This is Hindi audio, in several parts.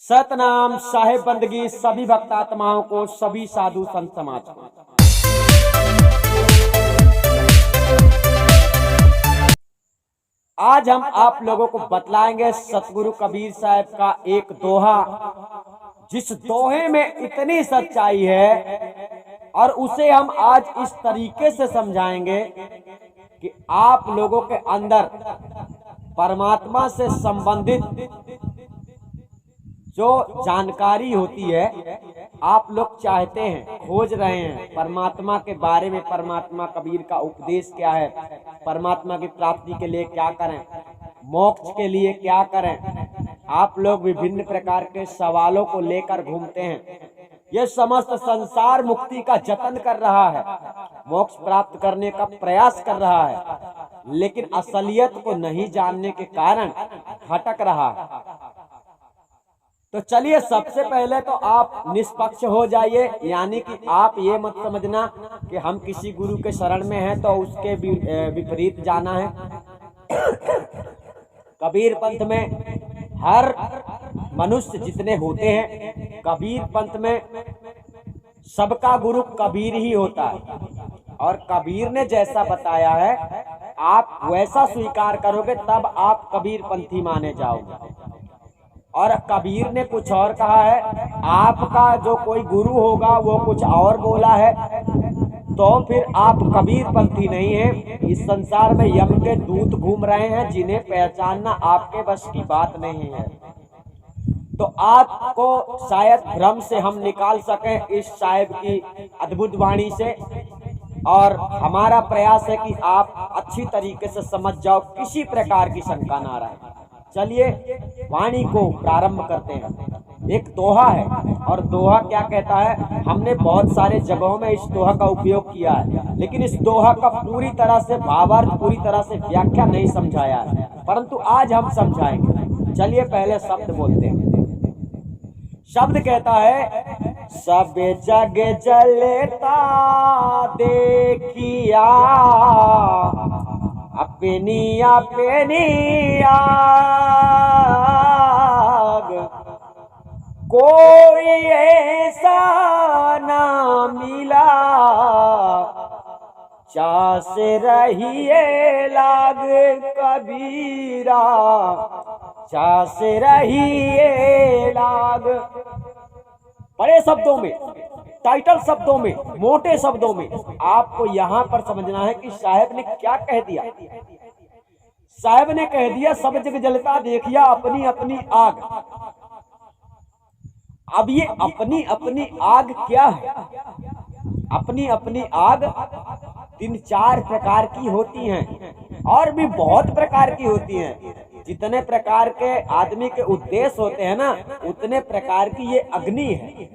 सतनाम साहेब बंदगी सभी भक्तात्माओं को, सभी साधु संत समाज को। आज हम आप लोगों को बतलाएंगे सतगुरु कबीर साहब का एक दोहा, जिस दोहे में इतनी सच्चाई है और उसे हम आज इस तरीके से समझाएंगे कि आप लोगों के अंदर परमात्मा से संबंधित जो जानकारी होती है, आप लोग चाहते हैं, खोज रहे हैं परमात्मा के बारे में, परमात्मा कबीर का उपदेश क्या है, परमात्मा की प्राप्ति के लिए क्या करें, मोक्ष के लिए क्या करें। आप लोग विभिन्न प्रकार के सवालों को लेकर घूमते हैं। ये समस्त संसार मुक्ति का जतन कर रहा है, मोक्ष प्राप्त करने का प्रयास कर रहा है, लेकिन असलियत को नहीं जानने के कारण भटक रहा है। तो चलिए, सबसे पहले तो आप निष्पक्ष हो जाइए, यानी कि आप ये मत समझना कि हम किसी गुरु के शरण में हैं तो उसके विपरीत जाना है। कबीर पंथ में हर मनुष्य जितने होते हैं, कबीर पंथ में सबका गुरु कबीर ही होता है, और कबीर ने जैसा बताया है आप वैसा स्वीकार करोगे तब आप कबीर पंथी माने जाओगे। और कबीर ने कुछ और कहा है, आपका जो कोई गुरु होगा वो कुछ और बोला है तो फिर आप कबीर पंथी नहीं हैं। इस संसार में यम के दूत घूम रहे हैं जिन्हें पहचानना आपके बस की बात नहीं है। तो आपको शायद भ्रम से हम निकाल सकें इस साहिब की अद्भुत वाणी से, और हमारा प्रयास है कि आप अच्छी तरीके से समझ जाओ, किसी प्रकार की शंका ना रहे। चलिए वाणी को प्रारंभ करते हैं। एक दोहा है, और दोहा क्या कहता है, हमने बहुत सारे जगहों में इस दोहा का उपयोग किया है, लेकिन इस दोहा का पूरी तरह से भावार्थ, पूरी तरह से व्याख्या नहीं समझाया है, परंतु आज हम समझाएंगे। चलिए पहले शब्द बोलते हैं। शब्द कहता है, सब जग जलता देखिया अपनी अपनी आग, कोई ऐसा ना मिला चास रहिए लाग कबीरा, चास रहिए लाग। बड़े शब्दों में, टाइटल शब्दों में, मोटे शब्दों में आपको यहाँ पर समझना है कि साहब ने क्या कह दिया। साहब ने कह दिया, सब जग जलता देखिया अपनी अपनी आग। अब ये अपनी अपनी आग क्या है? अपनी अपनी आग 3-4 प्रकार की होती हैं, और भी बहुत प्रकार की होती हैं। जितने प्रकार के आदमी के उद्देश्य होते हैं ना, उतने प्रकार की ये अग्नि है।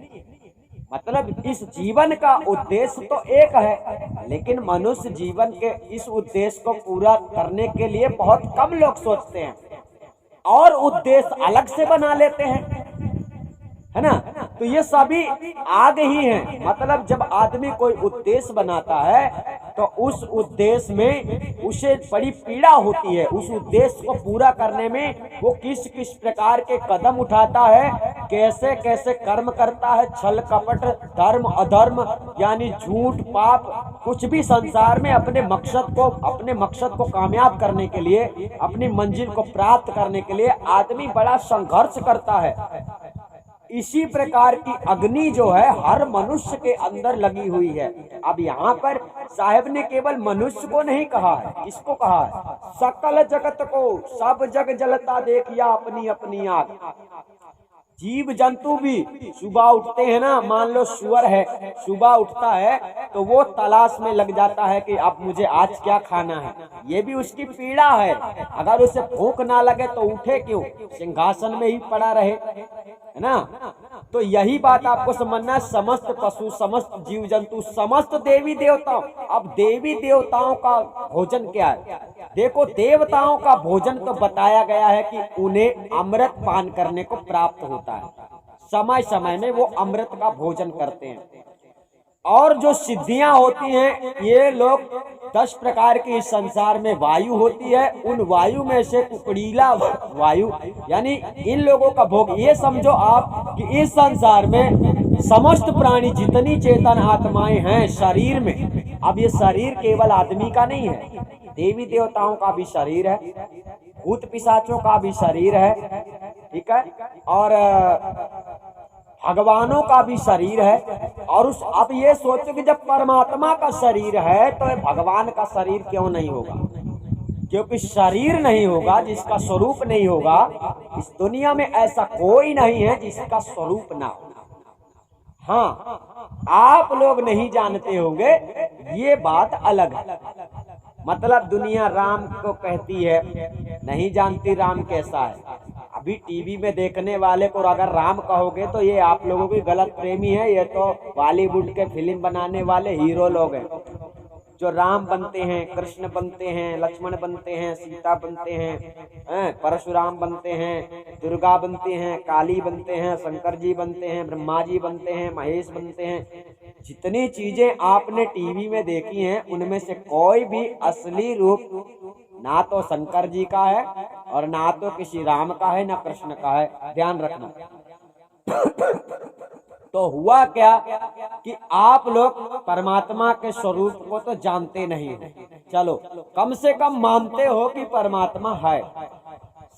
मतलब इस जीवन का उद्देश्य तो एक है, लेकिन मनुष्य जीवन के इस उद्देश्य को पूरा करने के लिए बहुत कम लोग सोचते हैं और उद्देश्य अलग से बना लेते हैं, है ना। तो ये सभी आग ही हैं। मतलब जब आदमी कोई उद्देश्य बनाता है तो उस उद्देश्य में उसे बड़ी पीड़ा होती है। उस उद्देश्य को पूरा करने में वो किस किस प्रकार के कदम उठाता है, कैसे कैसे कर्म करता है, छल कपट, धर्म अधर्म, यानी झूठ पाप, कुछ भी संसार में अपने मकसद को कामयाब करने के लिए, अपनी मंजिल को प्राप्त करने के लिए आदमी बड़ा संघर्ष करता है। इसी प्रकार की अग्नि जो है हर मनुष्य के अंदर लगी हुई है। अब यहाँ पर साहब ने केवल मनुष्य को नहीं कहा है, किसको कहा है? सकल जगत को, सब जग जलता देखिया अपनी अपनी आग। जीव जंतु भी सुबह उठते हैं ना, मान लो सुअर है, सुबह उठता है तो वो तलाश में लग जाता है कि अब मुझे आज क्या खाना है। ये भी उसकी पीड़ा है। अगर उसे भूख ना लगे तो उठे क्यों, सिंहासन में ही पड़ा रहे, है ना। तो यही बात आपको समझना है। समस्त पशु, समस्त जीव जंतु, समस्त देवी देवताओं। अब देवी देवताओं का भोजन क्या है? देखो, देवताओं का भोजन तो बताया गया है कि उन्हें अमृत पान करने को प्राप्त होता है। समय समय में वो अमृत का भोजन करते हैं। और जो सिद्धियां होती हैं, ये लोग 10 प्रकार की इस संसार में वायु होती है, उन वायु में से कुकड़ीला वायु यानी इन लोगों का भोग। ये समझो आप कि इस संसार में समस्त प्राणी जितनी चेतन आत्माएं हैं शरीर में, अब ये शरीर केवल आदमी का नहीं है, देवी देवताओं का भी शरीर है, भूत पिशाचों का भी शरीर है, ठीक है, और भगवानों का भी शरीर है। और उस अब ये सोचो कि जब परमात्मा का शरीर है तो भगवान का शरीर क्यों नहीं होगा? क्योंकि शरीर नहीं होगा जिसका स्वरूप नहीं होगा, इस दुनिया में ऐसा कोई नहीं है जिसका स्वरूप ना हो। हाँ, आप लोग नहीं जानते होंगे, ये बात अलग है। मतलब दुनिया राम को कहती है, नहीं जानती राम कैसा है। अभी टीवी में देखने वाले को अगर राम कहोगे तो ये आप लोगों की गलत प्रेमी है, ये तो बॉलीवुड के फिल्म बनाने वाले हीरो लोग हैं जो राम बनते हैं, कृष्ण बनते हैं, लक्ष्मण बनते हैं, सीता बनते हैं, परशुराम बनते हैं, दुर्गा बनते हैं, काली बनते हैं, शंकर जी बनते हैं, ब्रह्मा जी बनते हैं, महेश बनते हैं। जितनी चीजें आपने टीवी में देखी हैं उनमें से कोई भी असली रूप ना तो शंकर जी का है और ना तो किसी राम का है, ना कृष्ण का है, ध्यान रखना। तो हुआ क्या कि आप लोग परमात्मा के स्वरूप को तो जानते नहीं हो, चलो कम से कम मानते हो कि परमात्मा है।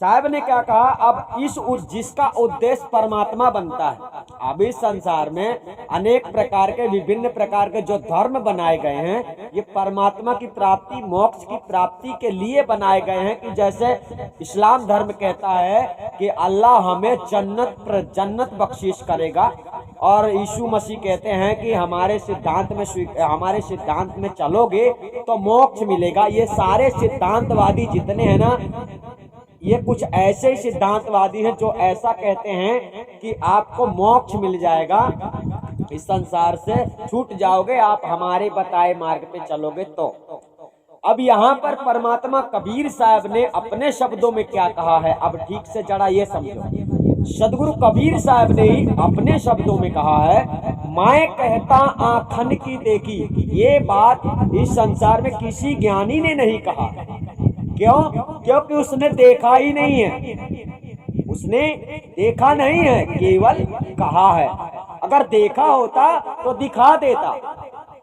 साहब ने क्या कहा, अब जिसका उद्देश्य परमात्मा बनता है, अब इस संसार में अनेक प्रकार के विभिन्न प्रकार के जो धर्म बनाए गए हैं, ये परमात्मा की प्राप्ति, मोक्ष की प्राप्ति के लिए बनाए गए हैं। कि जैसे इस्लाम धर्म कहता है कि अल्लाह हमें जन्नत बख्शिश करेगा, और यीशु मसीह कहते हैं कि हमारे सिद्धांत में चलोगे तो मोक्ष मिलेगा। ये सारे सिद्धांतवादी जितने हैं ना, ये कुछ ऐसे ही सिद्धांतवादी हैं जो ऐसा कहते हैं कि आपको मोक्ष मिल जाएगा, इस संसार से छूट जाओगे आप हमारे बताए मार्ग पे चलोगे। तो अब यहाँ पर परमात्मा कबीर साहब ने अपने शब्दों में क्या कहा है, अब ठीक से जरा ये समझो। सदगुरु कबीर साहब ने ही अपने शब्दों में कहा है, मैं कहता आँखन की देखी। ये बात इस संसार में किसी ज्ञानी ने नहीं कहा। क्यों? क्योंकि उसने देखा ही नहीं है, उसने देखा नहीं है, केवल कहा है। अगर देखा होता तो दिखा देता,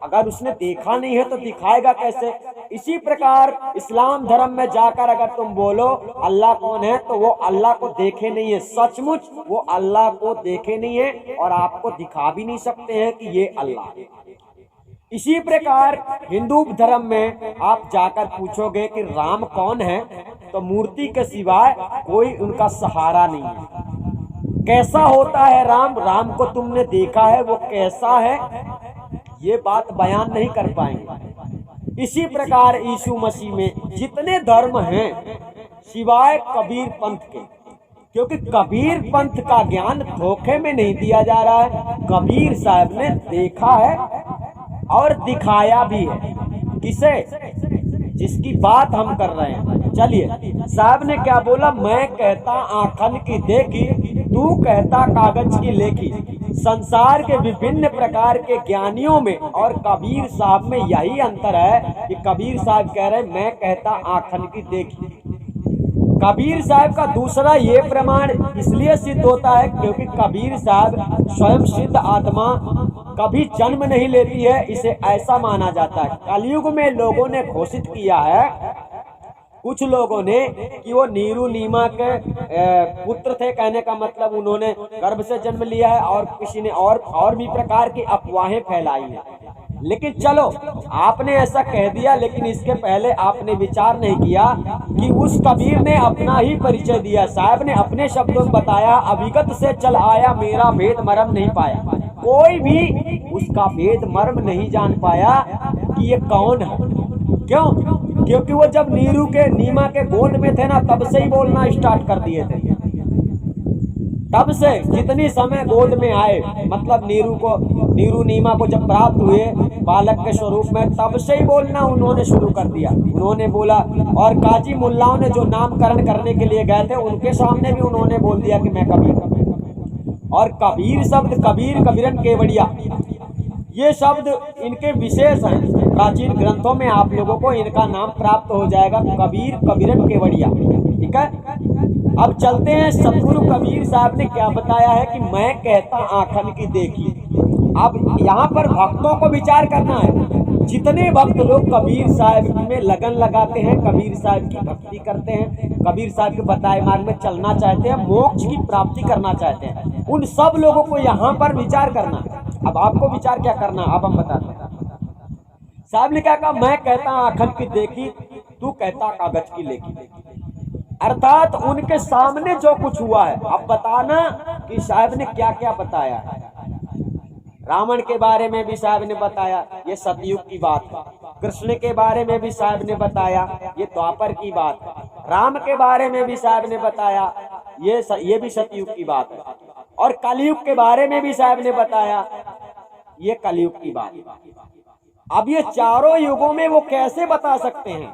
अगर उसने देखा नहीं है तो दिखाएगा कैसे? इसी प्रकार इस्लाम धर्म में जाकर अगर तुम बोलो अल्लाह कौन है, तो वो अल्लाह को देखे नहीं है, सचमुच वो अल्लाह को देखे नहीं है और आपको दिखा भी नहीं सकते हैं कि ये अल्लाह है। इसी प्रकार हिंदू धर्म में आप जाकर पूछोगे कि राम कौन है, तो मूर्ति के सिवाय कोई उनका सहारा नहीं है। कैसा होता है राम? राम को तुमने देखा है, वो कैसा है ये बात बयान नहीं कर पाएंगे। इसी प्रकार यीशु मसीह में जितने धर्म हैं सिवाय कबीर पंथ के, क्योंकि कबीर पंथ का ज्ञान धोखे में नहीं दिया जा रहा है। कबीर साहब ने देखा है और दिखाया भी है। किसे? जिसकी बात हम कर रहे हैं। चलिए, साहब ने क्या बोला, मैं कहता आँखन की देखी, तू कहता कागज की लेखी। संसार के विभिन्न प्रकार के ज्ञानियों में और कबीर साहब में यही अंतर है कि कबीर साहब कह रहे मैं कहता आँखन की देखी। कबीर साहब का दूसरा ये प्रमाण इसलिए सिद्ध होता है क्योंकि कबीर साहब स्वयं सिद्ध आत्मा कभी जन्म नहीं लेती है, इसे ऐसा माना जाता है। कलयुग में लोगों ने घोषित किया है, कुछ लोगों ने, कि वो नीरू नीमा के पुत्र थे, कहने का मतलब उन्होंने गर्भ से जन्म लिया है, और किसी ने और भी प्रकार की अफवाहें फैलाई हैं। लेकिन चलो आपने ऐसा कह दिया, लेकिन इसके पहले आपने विचार नहीं किया कि उस कबीर ने अपना ही परिचय दिया। साहब ने अपने शब्दों में बताया, अविगत से चल आया मेरा भेद मर्म नहीं पाया। कोई भी उसका भेद मर्म नहीं जान पाया कि ये कौन है। क्यों? क्योंकि वो जब नीरू के नीमा के गोद में थे ना, तब से ही बोलना स्टार्ट कर दिए थे। तब से जितनी समय गोद में आए, मतलब नीरू नीमा को जब प्राप्त हुए बालक के स्वरूप में, तब से ही बोलना उन्होंने शुरू कर दिया। उन्होंने बोला, और काजी मुल्लाओं ने जो नामकरण करने के लिए गए थे उनके सामने भी उन्होंने बोल दिया कि मैं कबीर। और कबीर शब्द कबीर कबीरन केवड़िया, ये शब्द इनके विशेष हैं। प्राचीन ग्रंथों में आप लोगों को इनका नाम प्राप्त हो जाएगा, कबीर, कबीरन, केवड़िया। ठीक है, अब चलते हैं सतगुरु कबीर साहब ने क्या बताया है कि मैं कहता आंखन की देखी। अब यहाँ पर भक्तों को विचार करना है। जितने भक्त लोग कबीर साहब में लगन लगाते हैं, कबीर साहब की भक्ति करते हैं, कबीर साहब के बताए मार्ग में चलना चाहते हैं, मोक्ष की प्राप्ति करना चाहते हैं, उन सब लोगों को यहाँ पर विचार करना है। अब आपको विचार क्या करना, अब हम बताते हैं। साहब ने क्या कहा, मैं कहता आंखन की देखी, तू कहता कागज की लेखी। अर्थात उनके सामने जो कुछ हुआ है, अब बताना कि साहब ने क्या क्या बताया है। रावण के बारे में भी साहब ने बताया, ये सतयुग की बात है। कृष्ण के बारे में भी साहब ने बताया, ये द्वापर की बात है। राम के बारे में भी साहब ने बताया, ये भी सतयुग की बात है। और कलयुग के बारे में भी साहब ने बताया, ये कलयुग की बात है। अब ये चारों युगों में वो कैसे बता सकते हैं?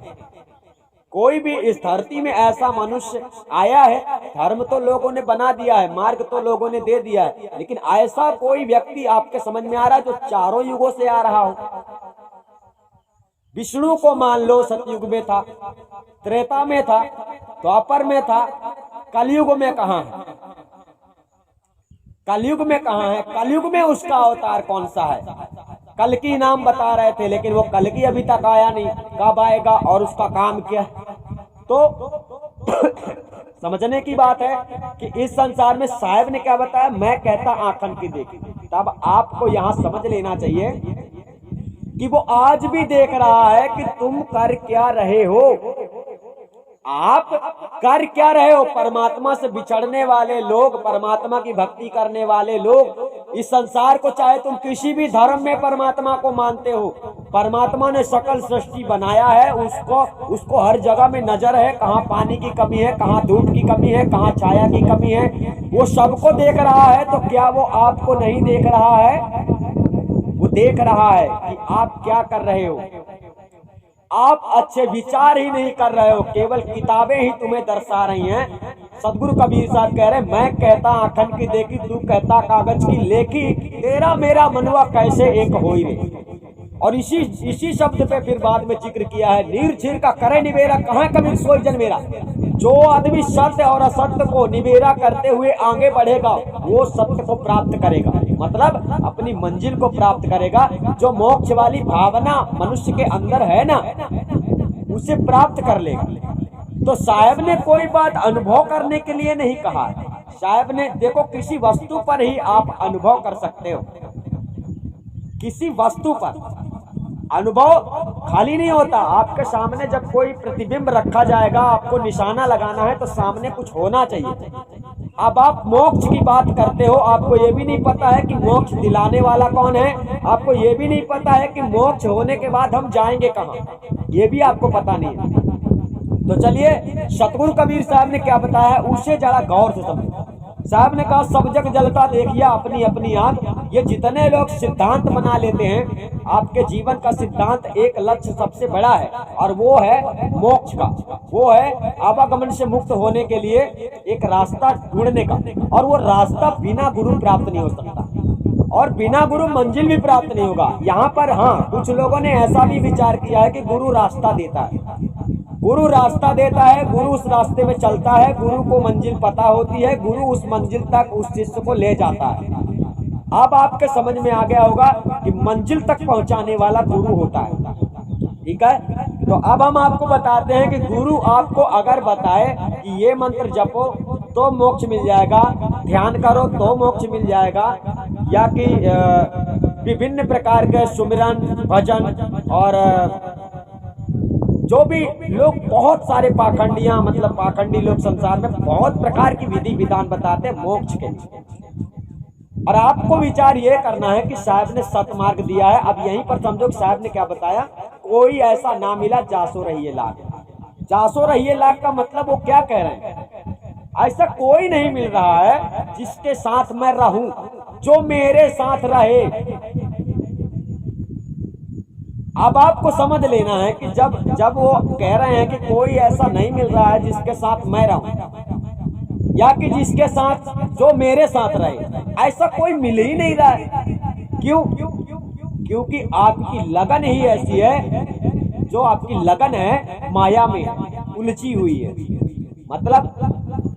कोई भी इस धरती में ऐसा मनुष्य आया है, धर्म तो लोगों ने बना दिया है, मार्ग तो लोगों ने दे दिया है, लेकिन ऐसा कोई व्यक्ति आपके समझ में आ रहा है जो चारों युगों से आ रहा हो? विष्णु को मान लो सतयुग में था, त्रेता में था, द्वापर में था, कलयुग में कहाँ है? कलयुग में कहाँ है? कलयुग में उसका अवतार कौन सा है? कल्कि नाम बता रहे थे, लेकिन वो कल्कि अभी तक आया नहीं, कब आएगा और उसका काम क्या? तो समझने की बात है कि इस संसार में साहब ने क्या बताया, मैं कहता आंखन की देखी। तब आपको यहाँ समझ लेना चाहिए कि वो आज भी देख रहा है कि तुम कर क्या रहे हो, आप कर क्या रहे हो। परमात्मा से बिछड़ने वाले लोग, परमात्मा की भक्ति करने वाले लोग इस संसार को, चाहे तुम किसी भी धर्म में परमात्मा को मानते हो, परमात्मा ने सकल सृष्टि बनाया है, उसको हर जगह में नजर है, कहाँ पानी की कमी है, कहाँ धूप की कमी है, कहाँ छाया की कमी है, वो सबको देख रहा है। तो क्या वो आपको नहीं देख रहा है? वो देख रहा है कि आप क्या कर रहे हो। आप अच्छे विचार ही नहीं कर रहे हो, केवल किताबें ही तुम्हें दर्शा रही हैं। सतगुरु कबीर साहब कह रहे, मैं कहता आंखन की देखी, तू कहता कागज की लेखी, तेरा मेरा मनवा कैसे एक होई रे। और इसी शब्द पे फिर बाद में जिक्र किया है, नीर छीर का करे निबेरा, कहाँ कबीर सोई जन मेरा। जो आदमी सत्य और असत्य को निबेरा करते हुए आगे बढ़ेगा, वो सत्य को प्राप्त करेगा, मतलब अपनी मंजिल को प्राप्त करेगा। जो मोक्ष वाली भावना मनुष्य के अंदर है ना, उसे प्राप्त कर लेगा। तो साहब ने कोई बात अनुभव करने के लिए नहीं कहा। साहब ने देखो, किसी वस्तु पर ही आप अनुभव कर सकते हो, किसी वस्तु पर अनुभव खाली नहीं होता। आपके सामने जब कोई प्रतिबिंब रखा जाएगा, आपको निशाना लगाना है तो सामने कुछ होना चाहिए। अब आप मोक्ष की बात करते हो, आपको ये भी नहीं पता है कि मोक्ष दिलाने वाला कौन है, आपको ये भी नहीं पता है कि मोक्ष होने के बाद हम जाएंगे कहाँ, ये भी आपको पता नहीं है। तो चलिए, सतगुरु कबीर साहब ने क्या बताया, उसे जरा गौर से समझो। साहब ने कहा, सब जग जलता देखिया अपनी अपनी आग। ये जितने लोग सिद्धांत बना लेते हैं, आपके जीवन का सिद्धांत एक लक्ष्य सबसे बड़ा है, और वो है मोक्ष का, वो है आवागमन से मुक्त होने के लिए एक रास्ता ढूंढने का। और वो रास्ता बिना गुरु प्राप्त नहीं हो सकता, और बिना गुरु मंजिल भी प्राप्त नहीं होगा। यहाँ पर हाँ, कुछ लोगों ने ऐसा भी विचार किया है कि गुरु रास्ता देता है, गुरु रास्ता देता है, गुरु उस रास्ते में चलता है, गुरु को मंजिल पता होती है, गुरु उस मंजिल तक उस शिष्य को ले जाता है। अब आपके समझ में आ गया होगा कि मंजिल तक पहुंचाने वाला गुरु होता है। ठीक है, तो अब हम आपको बताते हैं कि गुरु आपको अगर बताए कि ये मंत्र जपो तो मोक्ष मिल जाएगा, ध्यान करो तो मोक्ष मिल जाएगा, या कि विभिन्न प्रकार के सुमिरन भजन और जो भी लोग, बहुत सारे पाखंडियां, मतलब पाखंडी लोग संसार में बहुत प्रकार की विधि विधान बताते हैं मोक्ष के। और आपको विचार ये करना है कि साहब ने सतमार्ग दिया है। अब यहीं पर समझो कि साहब ने क्या बताया, कोई ऐसा ना मिला जासो रहिए लाख। जासो रहिए लाख का मतलब वो क्या कह रहे हैं, ऐसा कोई नहीं मिल रहा है जिसके साथ मैं रहूं, जो मेरे साथ रहे। अब आपको समझ लेना है कि जब वो कह रहे हैं कि कोई ऐसा नहीं मिल रहा है जिसके साथ मैं रहूं, या कि जिसके साथ जो मेरे साथ रहे, ऐसा कोई मिल ही नहीं रहा है। क्यों? क्योंकि आपकी लगन ही ऐसी है, जो आपकी लगन है माया में उलझी हुई है। मतलब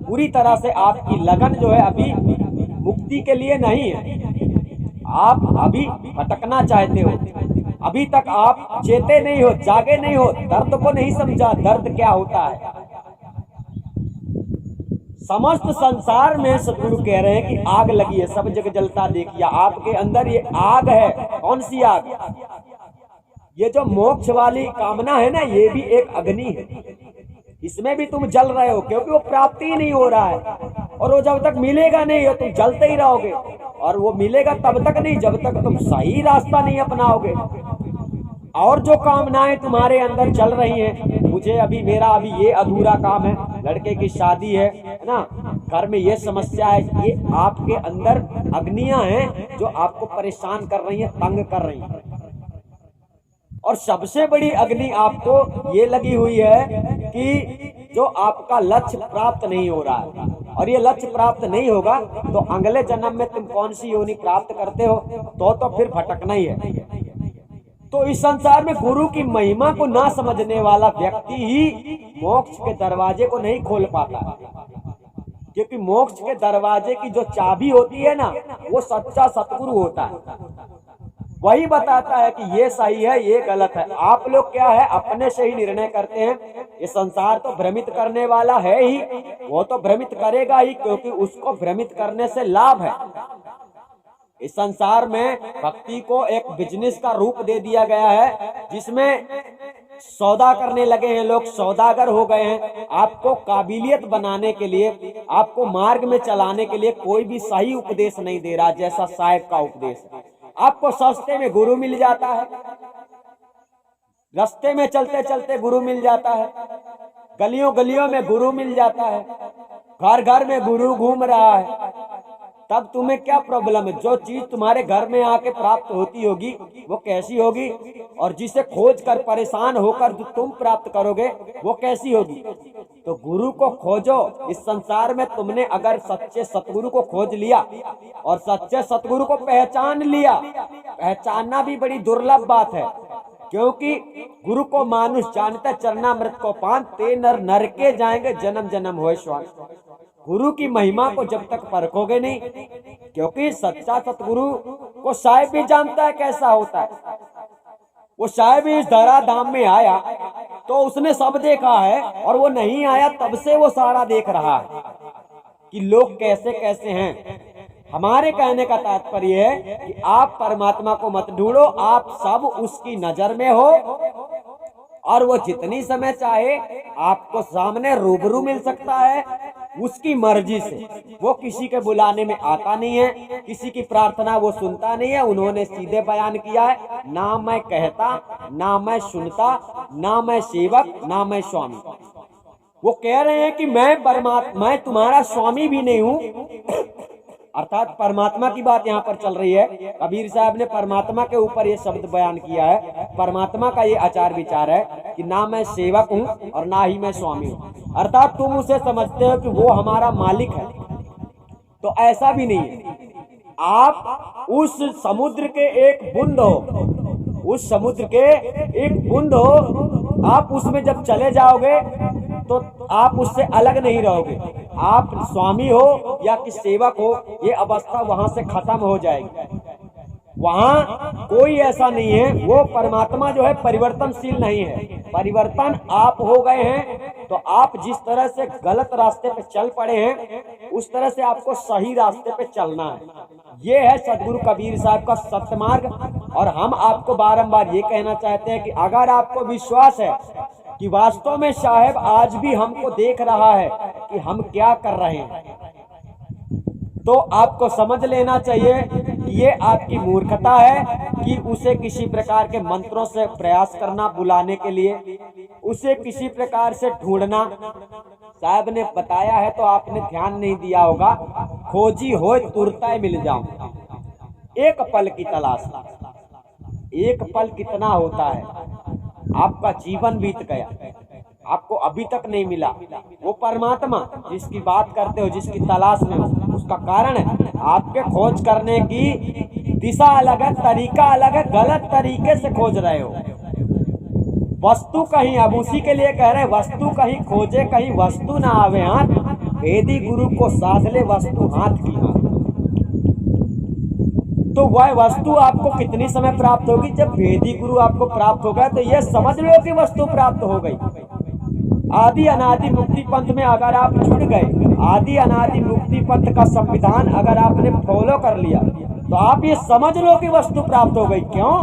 पूरी तरह से आपकी लगन जो है अभी मुक्ति के लिए नहीं है। आप अभी भटकना चाहते हो, अभी तक आप चेते नहीं हो, जागे नहीं हो, दर्द को नहीं समझा, दर्द क्या होता है। समस्त संसार में सदगुरु कह रहे हैं कि आग लगी है, सब जगह जलता देखिए। आपके अंदर ये आग है। कौन सी आग? ये जो मोक्ष वाली कामना है ना, ये भी एक अग्नि है। इसमें भी तुम जल रहे हो, क्योंकि वो प्राप्ति ही नहीं हो रहा है। और वो जब तक मिलेगा नहीं हो तुम जलते ही रहोगे। और वो मिलेगा तब तक नहीं जब तक तुम सही रास्ता नहीं अपनाओगे। और जो कामनाएं तुम्हारे अंदर चल रही हैं, मुझे अभी मेरा अभी ये अधूरा काम है, लड़के की शादी है ना, घर में ये समस्या है, ये आपके अंदर अग्नियां हैं जो आपको परेशान कर रही हैं, तंग कर रही हैं। और सबसे बड़ी अग्नि आपको ये लगी हुई है कि जो आपका लक्ष्य प्राप्त नहीं हो रहा है। और ये लक्ष्य प्राप्त नहीं होगा तो अगले जन्म में तुम कौन सी योनि प्राप्त करते हो, तो फिर भटकना ही है। तो इस संसार में गुरु की महिमा को ना समझने वाला व्यक्ति ही मोक्ष के दरवाजे को नहीं खोल पाता, क्योंकि मोक्ष के दरवाजे की जो चाबी होती है ना, वो सच्चा सतगुरु होता है। वही बताता है कि ये सही है, ये गलत है। आप लोग क्या है, अपने से ही निर्णय करते हैं। ये संसार तो भ्रमित करने वाला है ही, वो तो भ्रमित करेगा ही, क्योंकि उसको भ्रमित करने से लाभ है। इस संसार में भक्ति को एक बिजनेस का रूप दे दिया गया है, जिसमें सौदा करने लगे हैं लोग, सौदागर हो गए हैं। आपको काबिलियत बनाने के लिए, आपको मार्ग में चलाने के लिए कोई भी सही उपदेश नहीं दे रहा, जैसा साहेब का उपदेश है। आपको सस्ते में गुरु मिल जाता है, रास्ते में चलते चलते गुरु मिल जाता है, गलियों गलियों में गुरु मिल जाता है, घर घर में गुरु घूम रहा है। तब तुम्हें क्या प्रॉब्लम है? जो चीज तुम्हारे घर में आके प्राप्त होती होगी वो कैसी होगी, और जिसे खोज कर परेशान होकर जो तुम प्राप्त करोगे वो कैसी होगी। तो गुरु को खोजो। इस संसार में तुमने अगर सच्चे सतगुरु को खोज लिया और सच्चे सतगुरु को पहचान लिया, पहचानना भी बड़ी दुर्लभ बात है, क्योंकि गुरु को मानुष जानता चरणामृत को पान, ते नर नरके जाएंगे जन्म जन्म होए श्वान। गुरु की महिमा को जब तक परखोगे नहीं, क्योंकि सच्चा सतगुरु को साहेब भी जानता है कैसा होता है। वो साहेब भी इस धरा धाम में आया तो उसने सब देखा है, और वो नहीं आया तब से वो सारा देख रहा है कि लोग कैसे कैसे हैं। हमारे कहने का तात्पर्य है कि आप परमात्मा को मत ढूंढो, आप सब उसकी नजर में हो, और वो जितनी समय चाहे आपको सामने रूबरू मिल सकता है उसकी मर्जी से। वो किसी के बुलाने में आता नहीं है, किसी की प्रार्थना वो सुनता नहीं है। उन्होंने सीधे बयान किया है, ना मैं कहता, ना मैं सुनता, ना मैं सेवक, ना मैं स्वामी। वो कह रहे हैं कि मैं तुम्हारा स्वामी भी नहीं हूँ। अर्थात परमात्मा की बात यहाँ पर चल रही है। कबीर साहब ने परमात्मा के ऊपर ये शब्द बयान किया है। परमात्मा का ये आचार विचार है कि ना मैं सेवक हूँ और ना ही मैं स्वामी हूँ। अर्थात तुम उसे समझते हो कि वो हमारा मालिक है, तो ऐसा भी नहीं है। आप उस समुद्र के एक बूंद हो, उस समुद्र के एक बूंद हो। आप उसमें जब चले जाओगे तो आप उससे अलग नहीं रहोगे। आप स्वामी हो या कि सेवक हो, ये अवस्था वहां से खत्म हो जाएगी। वहां कोई ऐसा नहीं है। वो परमात्मा जो है परिवर्तनशील नहीं है। परिवर्तन आप हो गए हैं, तो आप जिस तरह से गलत रास्ते पे चल पड़े हैं उस तरह से आपको सही रास्ते पे चलना है। ये है सदगुरु कबीर साहब का सत्य मार्ग। और हम आपको बारंबार ये कहना चाहते हैं कि अगर आपको विश्वास है कि वास्तव में साहेब आज भी हमको देख रहा है कि हम क्या कर रहे हैं, तो आपको समझ लेना चाहिए कि ये आपकी मूर्खता है कि उसे किसी प्रकार के मंत्रों से प्रयास करना बुलाने के लिए, उसे किसी प्रकार से ढूंढना। साहब ने बताया है तो आपने ध्यान नहीं दिया होगा, खोजी हो तुरता मिल जाऊं, एक पल की तलाश। एक पल कितना होता है? आपका जीवन बीत गया, आपको अभी तक नहीं मिला। वो परमात्मा जिसकी बात करते हो, जिसकी तलाश में हो, उसका कारण है आपके खोज करने की दिशा अलग है, तरीका अलग है, गलत तरीके से खोज रहे हो। वस्तु कहीं, अब उसी के लिए कह रहे हैं, वस्तु कहीं खोजे कहीं वस्तु ना आवे हाथ, भेदी गुरु को साध ले वस्तु हाथ की हाथ। तो वह वस्तु आपको कितनी समय प्राप्त होगी? जब भेदी गुरु आपको प्राप्त हो गया तो यह समझ लो कि वस्तु प्राप्त हो गई। आदि अनादि मुक्ति पंथ में अगर आप जुड़ गए, आदि अनादि मुक्ति पंथ का संविधान अगर आपने फॉलो कर लिया तो आप ये समझ लो कि वस्तु प्राप्त हो गई। क्यों?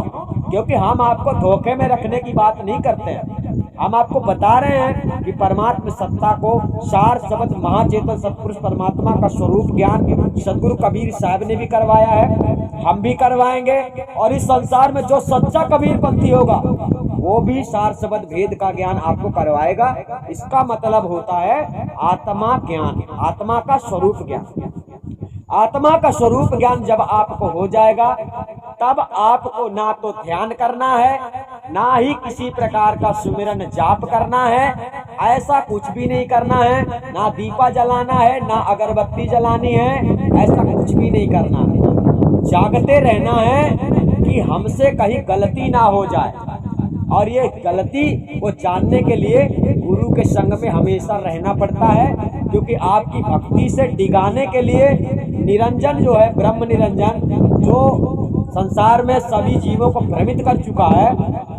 क्योंकि हम आपको धोखे में रखने की बात नहीं करते हैं। हम आपको बता रहे हैं कि परमात्मा सत्ता को सार शब्द महाचेतन सतपुरुष परमात्मा का स्वरूप ज्ञान सदगुरु कबीर साहब ने भी करवाया है, हम भी करवाएंगे। और इस संसार में जो सच्चा कबीर पंथी होगा वो भी सार शब्द भेद का ज्ञान आपको करवाएगा। इसका मतलब होता है आत्मा ज्ञान, आत्मा का स्वरूप ज्ञान। आत्मा का स्वरूप ज्ञान जब आपको हो जाएगा तब आपको ना तो ध्यान करना है, ना ही किसी प्रकार का सुमिरन जाप करना है, ऐसा कुछ भी नहीं करना है। ना दीपा जलाना है, ना अगरबत्ती जलानी है, ऐसा कुछ भी नहीं करना है। जागते रहना है कि हमसे कहीं गलती ना हो जाए, और ये गलती को जानने के लिए गुरु के संग में हमेशा रहना पड़ता है। क्योंकि आपकी भक्ति से डिगाने के लिए निरंजन जो है, ब्रह्म निरंजन जो संसार में सभी जीवों को भ्रमित कर चुका है,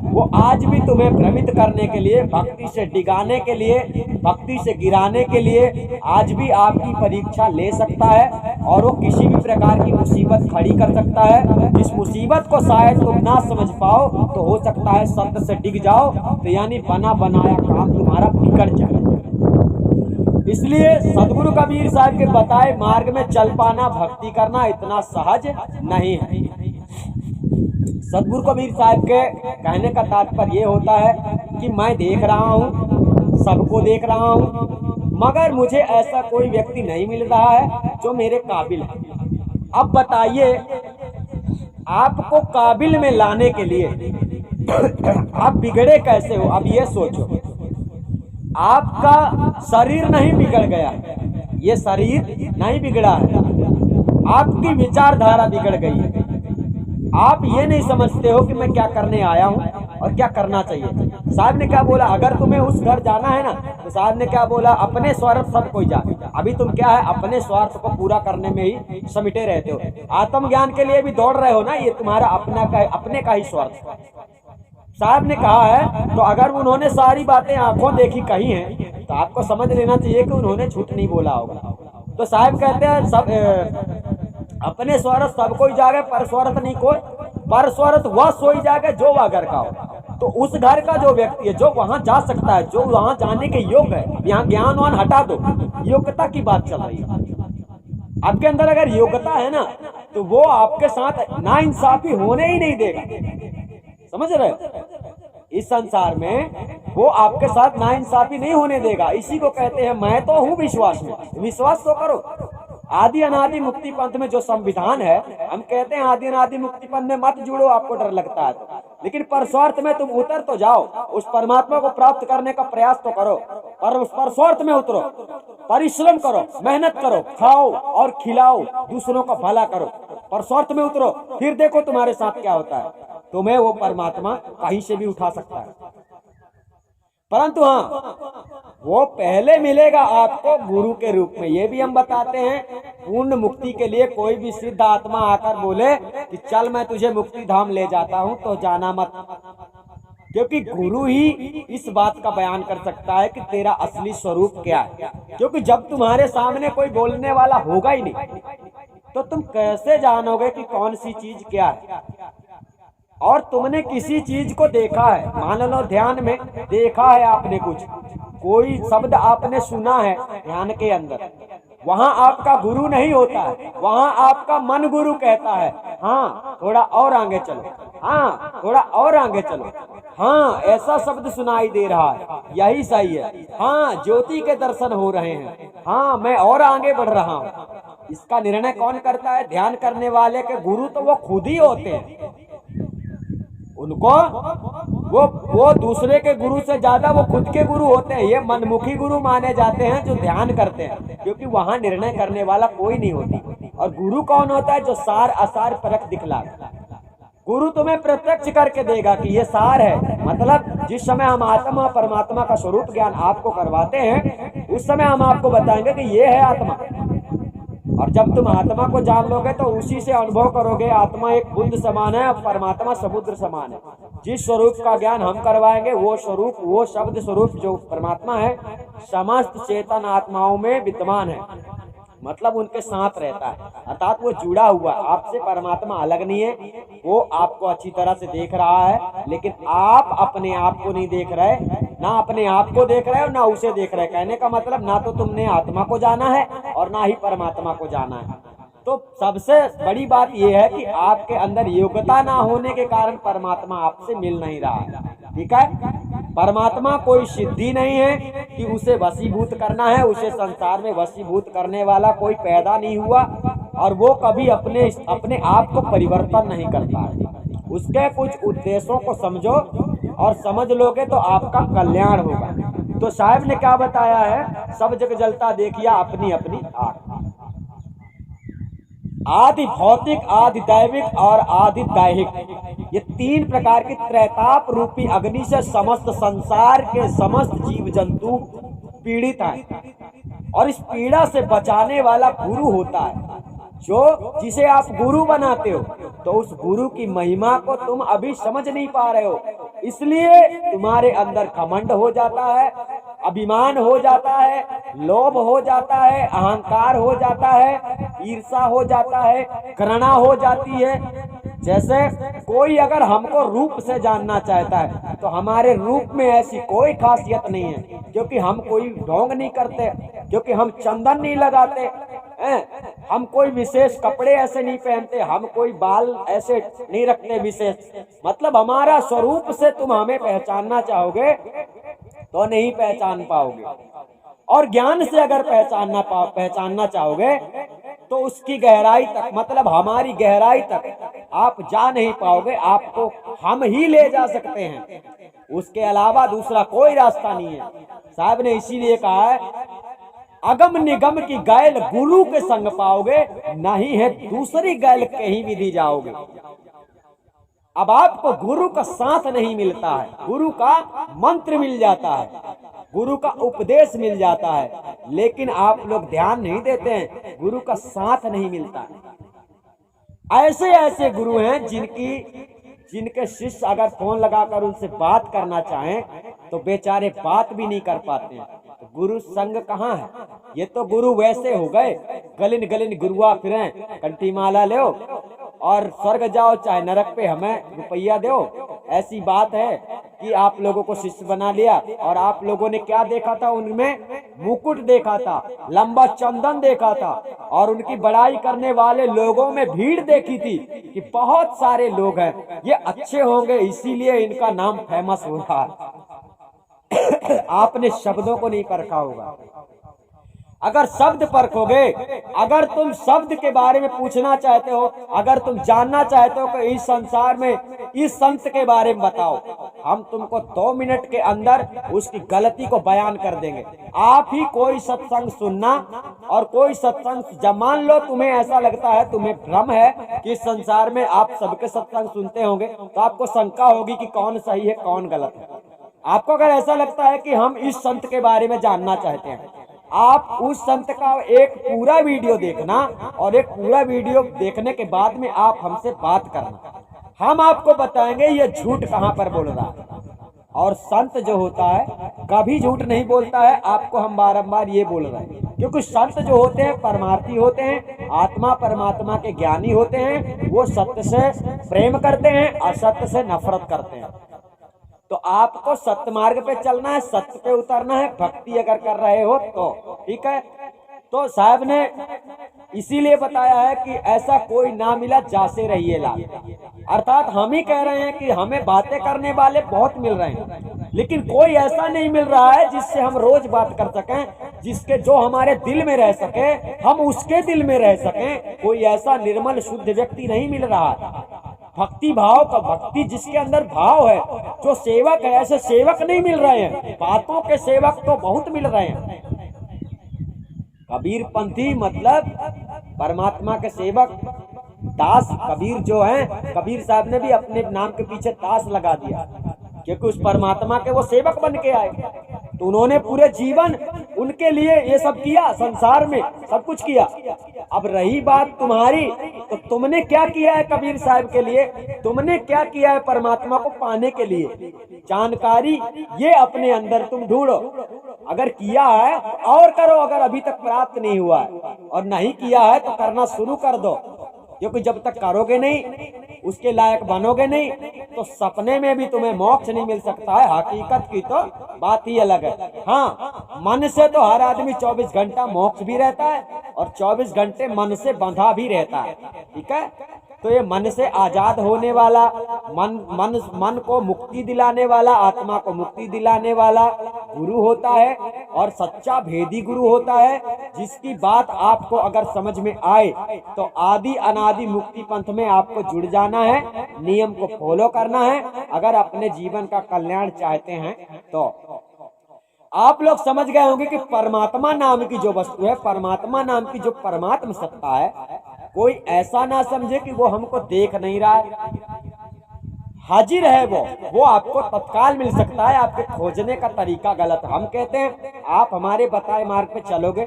वो आज भी तुम्हें भ्रमित करने के लिए, भक्ति से डिगाने के लिए, भक्ति से गिराने के लिए आज भी आपकी परीक्षा ले सकता है। और वो किसी भी प्रकार की मुसीबत खड़ी कर सकता है। इस मुसीबत को शायद तुम ना समझ पाओ तो हो सकता है शब्द से डिग जाओ, तो यानी बना बनाया काम तुम्हारा बिगड़ जाए। इसलिए सदगुरु कबीर साहब के बताए मार्ग में चल पाना, भक्ति करना इतना सहज नहीं है। सदगुरु कबीर साहब के कहने का तात्पर्य ये होता है कि मैं देख रहा हूँ, सबको देख रहा हूँ, मगर मुझे ऐसा कोई व्यक्ति नहीं मिल रहा है जो मेरे काबिल है। अब बताइए, आपको काबिल में लाने के लिए आप बिगड़े कैसे हो? अब ये सोचो, आपका शरीर नहीं बिगड़ गया, ये शरीर नहीं बिगड़ा है, आपकी विचारधारा बिगड़ गई है। आप ये नहीं समझते हो कि मैं क्या करने आया हूँ और क्या करना चाहिए। साहब ने क्या बोला? अगर तुम्हें उस घर जाना है ना, तो साहब ने क्या बोला? अपने स्वार्थ सब कोई जाए। अभी तुम क्या है, अपने स्वार्थ को पूरा करने में ही समिटे रहते हो। आत्मज्ञान के लिए भी दौड़ रहे हो ना, ये तुम्हारा अपने का ही स्वार्थ। साहब ने कहा है, तो अगर उन्होंने सारी बातें आंखों देखी कही हैं तो आपको समझ लेना चाहिए कि उन्होंने झूठ नहीं बोला होगा। तो साहब कहते हैं सब अपने स्वार्थ सब कोई जागे, पर स्वार्थ नहीं कोई। पर स्वार्थ वह सोई जागे जो वह घर का हो। तो उस घर का जो व्यक्ति है जो वहां जा सकता है, जो वहां जाने के योग्य है, यहाँ ज्ञानवान हटा दो, योग्यता की बात चल रही है। आपके अंदर अगर योग्यता है ना, तो वो आपके साथ नाइंसाफी होने ही नहीं देगा। समझ रहे? इस संसार में वो आपके साथ नाइंसाफी नहीं होने देगा। इसी को कहते हैं मैं तो हूँ विश्वास में। विश्वास तो करो। आदि अनादि मुक्ति पंथ में जो संविधान है, हम कहते हैं आदि अनादि मुक्ति पंथ में मत जुड़ो, आपको डर लगता है तो, लेकिन परस्वार्थ में तुम उतर तो जाओ, उस परमात्मा को प्राप्त करने का प्रयास तो करो। पर उस परस्वार्थ में उतरो, परिश्रम करो, मेहनत करो, खाओ और खिलाओ, दूसरों का भला करो। परस्वार्थ में उतरो, फिर देखो तुम्हारे साथ क्या होता है। तुम्हें वो परमात्मा कहीं से भी उठा सकता है, परंतु हाँ, वो पहले मिलेगा आपको गुरु के रूप में। ये भी हम बताते हैं, पूर्ण मुक्ति के लिए कोई भी सिद्ध आत्मा आकर बोले कि चल मैं तुझे मुक्ति धाम ले जाता हूं, तो जाना मत, क्योंकि गुरु ही इस बात का बयान कर सकता है कि तेरा असली स्वरूप क्या है। क्योंकि जब तुम्हारे सामने कोई बोलने वाला होगा ही नहीं, तो तुम कैसे जानोगे कि कौन सी चीज क्या है। और तुमने किसी चीज को देखा है, मान लो ध्यान में देखा है आपने, कुछ कोई शब्द आपने सुना है ध्यान के अंदर, वहां आपका गुरु नहीं होता है, वहां आपका मन गुरु कहता है हाँ थोड़ा और आगे चलो, हाँ थोड़ा और आगे चलो, हाँ ऐसा शब्द सुनाई दे रहा है, यही सही है, हाँ ज्योति के दर्शन हो रहे हैं, हाँ मैं और आगे बढ़ रहा हूँ। इसका निर्णय कौन करता है? ध्यान करने वाले के गुरु तो वो खुद ही होते हैं। उनको वो दूसरे के गुरु से ज्यादा वो खुद के गुरु होते हैं। ये मनमुखी गुरु माने जाते हैं जो ध्यान करते हैं, क्योंकि वहां निर्णय करने वाला कोई नहीं होता। और गुरु कौन होता है? जो सार असार परख दिखलाए। गुरु तुम्हें प्रत्यक्ष करके देगा कि ये सार है। मतलब जिस समय हम आत्मा परमात्मा का स्वरूप ज्ञान आपको करवाते हैं, उस समय हम आपको बताएंगे कि ये है आत्मा। और जब तुम आत्मा को जान लोगे तो उसी से अनुभव करोगे आत्मा एक बूंद समान है और परमात्मा समुद्र समान है। जिस स्वरूप का ज्ञान हम करवाएंगे वो स्वरूप, वो शब्द स्वरूप जो परमात्मा है, समस्त चेतन आत्माओं में विद्यमान है। मतलब उनके साथ रहता है, अर्थात वो जुड़ा हुआ है। आपसे परमात्मा अलग नहीं है, वो आपको अच्छी तरह से देख रहा है, लेकिन आप अपने आप को नहीं देख रहे, ना अपने आप को देख रहे हो ना उसे देख रहे। कहने का मतलब ना तो तुमने आत्मा को जाना है और ना ही परमात्मा को जाना है। तो सबसे बड़ी बात यह है कि आपके अंदर योग्यता ना होने के कारण परमात्मा आपसे मिल नहीं रहा है। ठीक है, परमात्मा कोई सिद्धि नहीं है कि उसे वशीभूत करना है। उसे संसार में वशीभूत करने वाला कोई पैदा नहीं हुआ और वो कभी अपने आप को परिवर्तन नहीं करता है। उसके कुछ उद्देश्यों को समझो और समझ लोगे तो आपका कल्याण होगा। तो साहब ने क्या बताया है? सब जग जलता देखिया अपनी अपनी आग। आदि भौतिक, आदि दैविक और आदि दैहिक, ये तीन प्रकार की त्रैताप रूपी अग्नि से समस्त संसार के समस्त जीव जंतु पीड़ित हैं। और इस पीड़ा से बचाने वाला गुरु होता है, जो जिसे आप गुरु बनाते हो। तो उस गुरु की महिमा को तुम अभी समझ नहीं पा रहे हो, इसलिए तुम्हारे अंदर घमंड हो जाता है, अभिमान हो जाता है, लोभ हो जाता है, अहंकार हो जाता है, ईर्षा हो जाता है, घृणा हो जाती है। जैसे कोई अगर हमको रूप से जानना चाहता है तो हमारे रूप में ऐसी कोई खासियत नहीं है, क्योंकि हम कोई ढोंग नहीं करते, क्योंकि हम चंदन नहीं लगाते, हम कोई विशेष कपड़े ऐसे नहीं पहनते, हम कोई बाल ऐसे नहीं रखते विशेष। मतलब हमारा स्वरूप से तुम हमें पहचानना चाहोगे तो नहीं पहचान पाओगे, और ज्ञान से अगर पहचानना चाहोगे तो उसकी गहराई तक, मतलब हमारी गहराई तक आप जा नहीं पाओगे। आपको हम ही ले जा सकते हैं, उसके अलावा दूसरा कोई रास्ता नहीं है। साहब ने इसीलिए कहा है, अगम निगम की गैल गुरु के संग पाओगे, नहीं है दूसरी गैल कहीं विधि जाओगे। अब आपको गुरु का साथ नहीं मिलता है, गुरु का मंत्र मिल जाता है, गुरु का उपदेश मिल जाता है, लेकिन आप लोग ध्यान नहीं देते हैं, गुरु का साथ नहीं मिलता है। ऐसे ऐसे गुरु हैं जिनके शिष्य अगर फोन लगाकर उनसे बात करना चाहें तो बेचारे बात भी नहीं कर पाते हैं। तो गुरु संग कहाँ है? ये तो गुरु वैसे हो गए, गलिन गलिन गुरुआ फिरें, कंठी माला लो और स्वर्ग जाओ चाहे नरक पे हमें रुपया दो। ऐसी बात है कि आप लोगों को शिष्य बना लिया और आप लोगों ने क्या देखा था? उनमें मुकुट देखा था, लंबा चंदन देखा था, और उनकी बड़ाई करने वाले लोगों में भीड़ देखी थी कि बहुत सारे लोग हैं, ये अच्छे होंगे इसीलिए इनका नाम फेमस हो रहा है। आपने शब्दों को नहीं परखा होगा। अगर शब्द परखोगे, अगर तुम शब्द के बारे में पूछना चाहते हो, अगर तुम जानना चाहते हो कि इस संसार में इस संत के बारे में बताओ, हम तुमको 2 मिनट के अंदर उसकी गलती को बयान कर देंगे। आप ही कोई सत्संग सुनना और कोई सत्संग, जब मान लो तुम्हें ऐसा लगता है, तुम्हें भ्रम है कि इस संसार में आप सबके सत्संग सुनते होंगे, तो आपको शंका होगी कि कौन सही है कौन गलत है। आपको अगर ऐसा लगता है कि हम इस संत के बारे में जानना चाहते हैं, आप उस संत का एक पूरा वीडियो देखना और एक पूरा वीडियो देखने के बाद में आप हमसे बात करना, हम आपको बताएंगे ये झूठ कहाँ पर बोल रहा है। और संत जो होता है कभी झूठ नहीं बोलता है, आपको हम बारंबार ये बोल रहे हैं, क्योंकि संत जो होते हैं परमार्थी होते हैं, आत्मा परमात्मा के ज्ञानी होते हैं। वो सत्य से प्रेम करते हैं, असत्य से नफरत करते हैं। तो आपको सत्य मार्ग पे चलना है, सत्य पे उतरना है, भक्ति अगर कर रहे हो तो ठीक है। तो साहब ने इसीलिए बताया है कि ऐसा कोई ना मिला जासे रहिए लाल, अर्थात हम ही कह रहे हैं कि हमें बातें करने वाले बहुत मिल रहे हैं, लेकिन कोई ऐसा नहीं मिल रहा है जिससे हम रोज बात कर सकें, जिसके जो हमारे दिल में रह सके, हम उसके दिल में रह सकें। कोई ऐसा निर्मल शुद्ध व्यक्ति नहीं मिल रहा। भक्ति भाव का, भक्ति जिसके अंदर भाव है, जो सेवक है, ऐसे सेवक नहीं मिल रहे हैं। बातों के सेवक तो बहुत मिल रहे हैं। कबीर पंथी मतलब परमात्मा के सेवक दास कबीर जो हैं, कबीर साहब ने भी अपने नाम के पीछे दास लगा दिया, क्योंकि उस परमात्मा के वो सेवक बन के आए। तो उन्होंने पूरे जीवन उनके लिए ये सब किया, संसार में सब कुछ किया। अब रही बात तुम्हारी, तो तुमने क्या किया है कबीर साहब के लिए, तुमने क्या किया है परमात्मा को पाने के लिए? जानकारी ये अपने अंदर तुम ढूंढो। अगर किया है तो और करो, अगर अभी तक प्राप्त नहीं हुआ है, और नहीं किया है तो करना शुरू कर दो। क्योंकि जब तक करोगे नहीं, उसके लायक बनोगे नहीं, तो सपने में भी तुम्हें मोक्ष नहीं मिल सकता है। हकीकत की तो बात ही अलग है। हाँ, मन से तो हर आदमी 24 घंटा मोक्ष भी रहता है और 24 घंटे मन से बंधा भी रहता है। ठीक है, तो ये मन से आजाद होने वाला, मन को मुक्ति दिलाने वाला, आत्मा को मुक्ति दिलाने वाला गुरु होता है, और सच्चा भेदी गुरु होता है, जिसकी बात आपको अगर समझ में आए तो आदि अनादि मुक्ति पंथ में आपको जुड़ जाना है, नियम को फॉलो करना है। अगर अपने जीवन का कल्याण चाहते हैं तो आप लोग समझ गए होंगे कि परमात्मा नाम की जो वस्तु है, परमात्मा नाम की जो परमात्म सत्ता है, कोई ऐसा ना समझे कि वो हमको देख नहीं रहा है। हाजिर है वो आपको तत्काल मिल सकता है। आपके खोजने का तरीका गलत। हम कहते हैं आप हमारे बताए मार्ग पे चलोगे,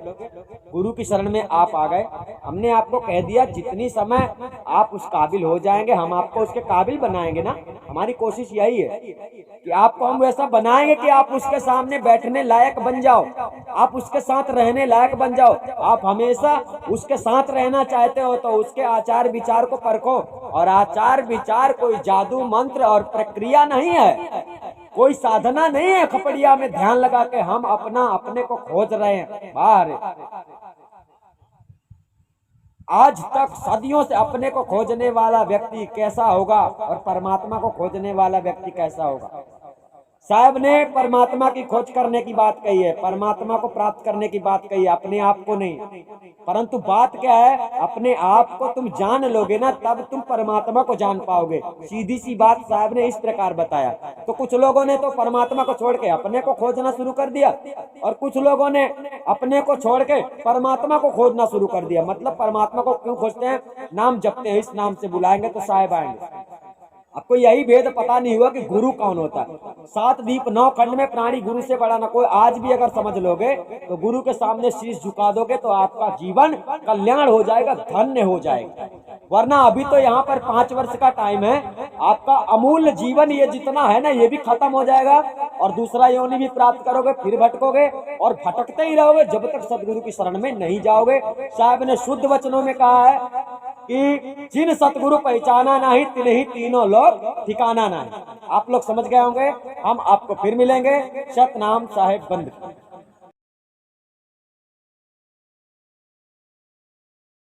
गुरु की शरण में आप आ गए, हमने आपको कह दिया जितनी समय आप उस काबिल हो जाएंगे हम आपको उसके काबिल बनाएंगे ना। हमारी कोशिश यही है कि आपको हम वैसा बनाएंगे कि आप उसके सामने बैठने लायक बन जाओ, आप उसके साथ रहने लायक बन जाओ। आप हमेशा उसके साथ रहना चाहते हो तो उसके आचार विचार को परखो। और आचार विचार कोई जादू मंत्र और प्रक्रिया नहीं है, कोई साधना नहीं है खपड़िया में ध्यान लगा के हम अपने को खोज रहे हैं बाहर। आज तक सदियों से अपने को खोजने वाला व्यक्ति कैसा होगा और परमात्मा को खोजने वाला व्यक्ति कैसा होगा? साहब ने परमात्मा की खोज करने की बात कही है, परमात्मा को प्राप्त करने की बात कही है, अपने आप को नहीं। परंतु बात क्या है, अपने आप को तुम जान लोगे ना तब तुम परमात्मा को जान पाओगे। सीधी सी बात साहब ने इस प्रकार बताया। तो कुछ लोगों ने तो परमात्मा को छोड़ के अपने को खोजना शुरू कर दिया, और कुछ लोगों ने अपने को छोड़ के परमात्मा को खोजना शुरू कर दिया। मतलब परमात्मा को क्यों खोजते हैं? नाम जपते हैं, इस नाम से बुलाएंगे तो साहब आएंगे। आपको यही भेद पता नहीं हुआ कि गुरु कौन होता है। 7 दीप 9 खंड में प्राणी गुरु से बड़ा न कोई। आज भी अगर समझ लोगे तो गुरु के सामने शीश झुका दोगे तो आपका जीवन कल्याण हो जाएगा, धन्य हो जाएगा। वरना अभी तो यहाँ पर 5 वर्ष का टाइम है, आपका अमूल्य जीवन ये जितना है ना ये भी खत्म हो जाएगा, और दूसरा योनि भी प्राप्त करोगे, फिर भटकोगे और भटकते ही रहोगे जब तक सदगुरु की शरण में नहीं जाओगे। साहब ने शुद्ध वचनों में कहा है कि जिन सतगुरु पहचाना नहीं तिन्हीं तीनों लोग ठिकाना नहीं। आप लोग समझ गए होंगे। हम आपको फिर मिलेंगे। सतनाम साहेब बंद।